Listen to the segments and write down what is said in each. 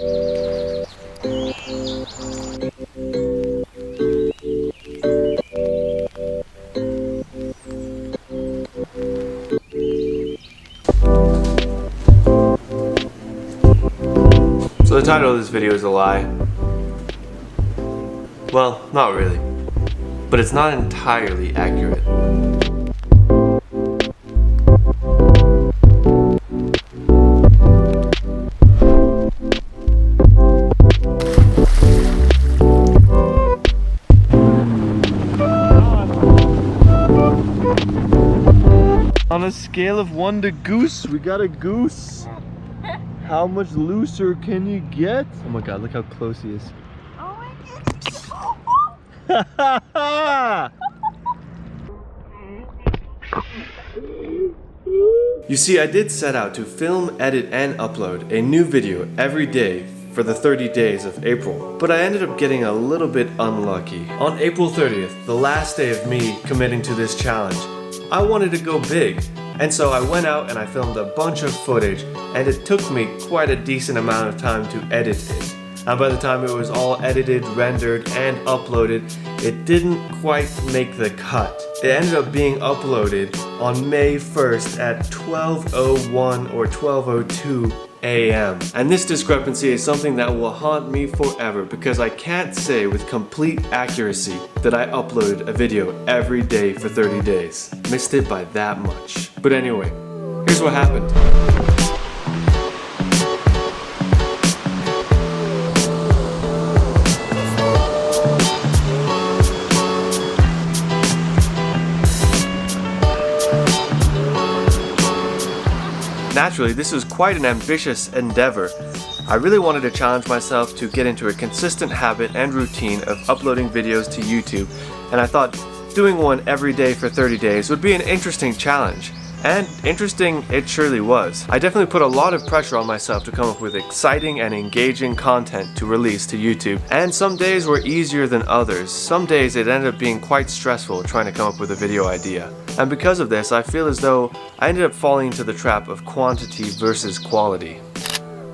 So the title of this video is a lie. Well, not really, but it's not entirely accurate. On a scale of 1 to goose, we got a goose. How much looser can you get? Oh my god, look how close he is. Oh my god. You see, I did set out to film, edit, and upload a new video every day for the 30 days of April, but I ended up getting a little bit unlucky. On April 30th, the last day of me committing to this challenge, I wanted to go big, and so I went out and I filmed a bunch of footage, and it took me quite a decent amount of time to edit it. And by the time it was all edited, rendered, and uploaded, it didn't quite make the cut. It ended up being uploaded on May 1st at 12:01 or 12:02 a.m. And this discrepancy is something that will haunt me forever because I can't say with complete accuracy that I uploaded a video every day for 30 days. Missed it by that much. But anyway, here's what happened. Naturally, this was quite an ambitious endeavor. I really wanted to challenge myself to get into a consistent habit and routine of uploading videos to YouTube, and I thought doing one every day for 30 days would be an interesting challenge. And interesting it surely was. I definitely put a lot of pressure on myself to come up with exciting and engaging content to release to YouTube, and some days were easier than others. Some days it ended up being quite stressful trying to come up with a video idea. And because of this, I feel as though I ended up falling into the trap of quantity versus quality.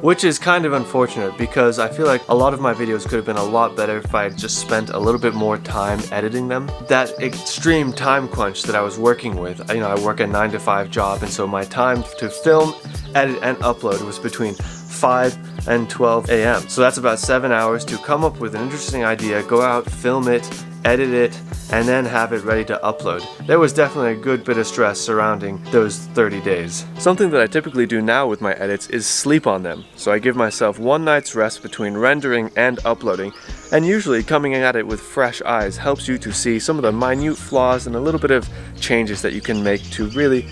Which is kind of unfortunate because I feel like a lot of my videos could have been a lot better if I had just spent a little bit more time editing them. That extreme time crunch that I was working with, I work a 9-to-5 job, and so my time to film, edit, and upload was between 5 and 12 a.m. So that's about 7 hours to come up with an interesting idea, go out, film it, edit it, and then have it ready to upload. There was definitely a good bit of stress surrounding those 30 days. Something that I typically do now with my edits is sleep on them. So I give myself one night's rest between rendering and uploading, and usually coming at it with fresh eyes helps you to see some of the minute flaws and a little bit of changes that you can make to really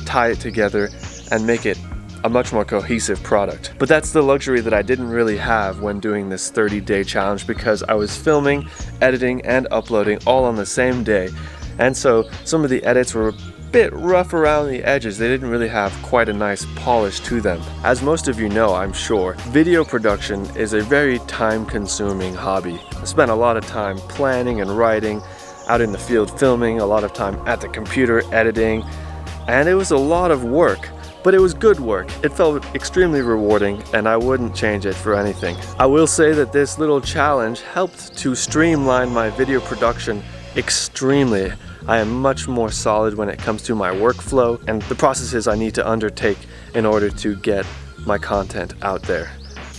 tie it together and make it a much more cohesive product. But that's the luxury that I didn't really have when doing this 30-day challenge because I was filming, editing, and uploading all on the same day. And so some of the edits were a bit rough around the edges. They didn't really have quite a nice polish to them. As most of you know, I'm sure, video production is a very time-consuming hobby. I spent a lot of time planning and writing, out in the field filming, a lot of time at the computer editing, and it was a lot of work. But it was good work. It felt extremely rewarding, and I wouldn't change it for anything. I will say that this little challenge helped to streamline my video production extremely. I am much more solid when it comes to my workflow and the processes I need to undertake in order to get my content out there.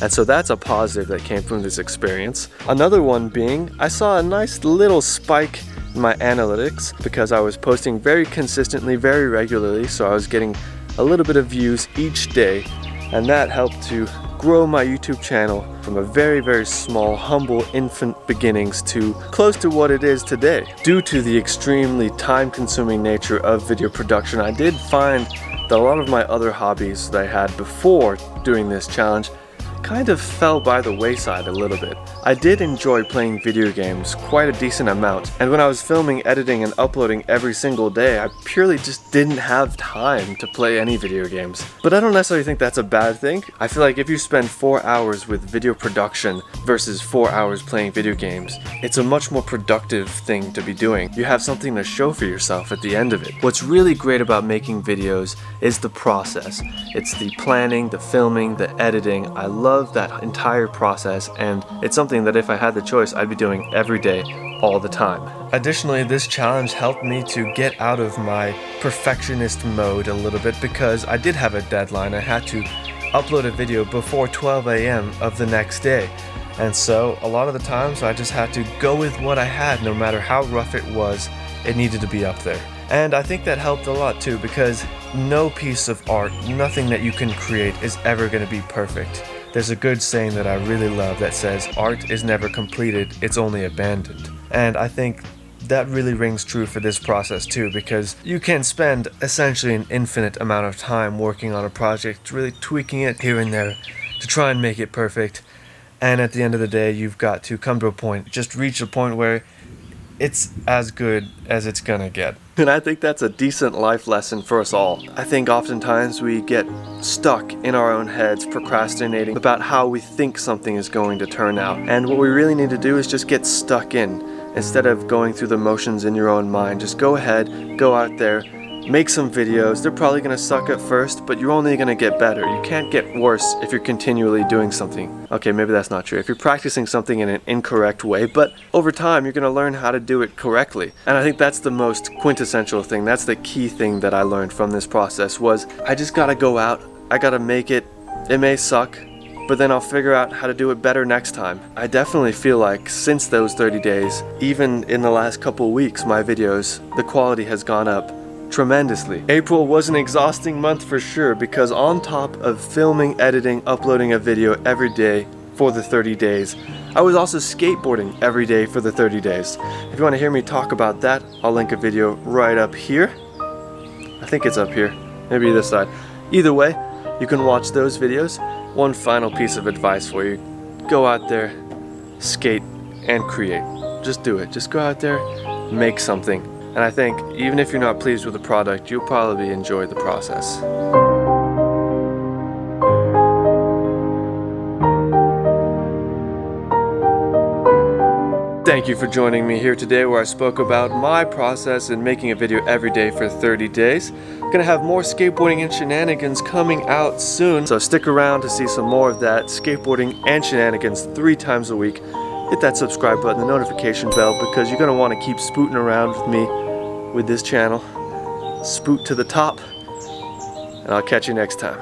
And so that's a positive that came from this experience. Another one being, I saw a nice little spike in my analytics because I was posting very consistently, very regularly, so I was getting a little bit of views each day, and that helped to grow my YouTube channel from a very, very small, humble infant beginnings to close to what it is today. Due to the extremely time-consuming nature of video production, I did find that a lot of my other hobbies that I had before doing this challenge kind of fell by the wayside a little bit. I did enjoy playing video games quite a decent amount, and when I was filming, editing, and uploading every single day, I purely just didn't have time to play any video games. But I don't necessarily think that's a bad thing. I feel like if you spend 4 hours with video production versus 4 hours playing video games, it's a much more productive thing to be doing. You have something to show for yourself at the end of it. What's really great about making videos is the process. It's the planning, the filming, the editing. I love love that entire process, and it's something that if I had the choice, I'd be doing every day, all the time. Additionally, this challenge helped me to get out of my perfectionist mode a little bit because I did have a deadline. I had to upload a video before 12 a.m. of the next day. And so a lot of the times I just had to go with what I had. No matter how rough it was, it needed to be up there. And I think that helped a lot too, because no piece of art, nothing that you can create is ever going to be perfect. There's a good saying that I really love that says, art is never completed, it's only abandoned. And I think that really rings true for this process too, because you can spend essentially an infinite amount of time working on a project, really tweaking it here and there to try and make it perfect. And at the end of the day, you've got to come to a point, just reach a point where it's as good as it's gonna get. And I think that's a decent life lesson for us all. I think oftentimes we get stuck in our own heads procrastinating about how we think something is going to turn out. And what we really need to do is just get stuck in. Instead of going through the motions in your own mind, just go ahead, go out there, make some videos. They're probably gonna suck at first, but you're only gonna get better. You can't get worse if you're continually doing something. Okay, maybe that's not true. If you're practicing something in an incorrect way, but over time you're gonna learn how to do it correctly. And I think that's the most quintessential thing. That's the key thing that I learned from this process was I just gotta go out, I gotta make it. It may suck, but then I'll figure out how to do it better next time. I definitely feel like since those 30 days, even in the last couple weeks, my videos, the quality has gone up tremendously. April was an exhausting month for sure, because on top of filming, editing, uploading a video every day for the 30 days, I was also skateboarding every day for the 30 days. If you want to hear me talk about that, I'll link a video right up here. I think it's up here, maybe this side. Either way, you can watch those videos. One final piece of advice for you: go out there, skate, and create. Just do it. Just go out there, make something. And I think even if you're not pleased with the product, you'll probably enjoy the process. Thank you for joining me here today, where I spoke about my process in making a video every day for 30 days. I'm gonna have more skateboarding and shenanigans coming out soon, so stick around to see some more of that skateboarding and shenanigans 3 times a week. Hit that subscribe button, the notification bell, because you're gonna want to keep spooting around with me with this channel. Spoot to the top, and I'll catch you next time.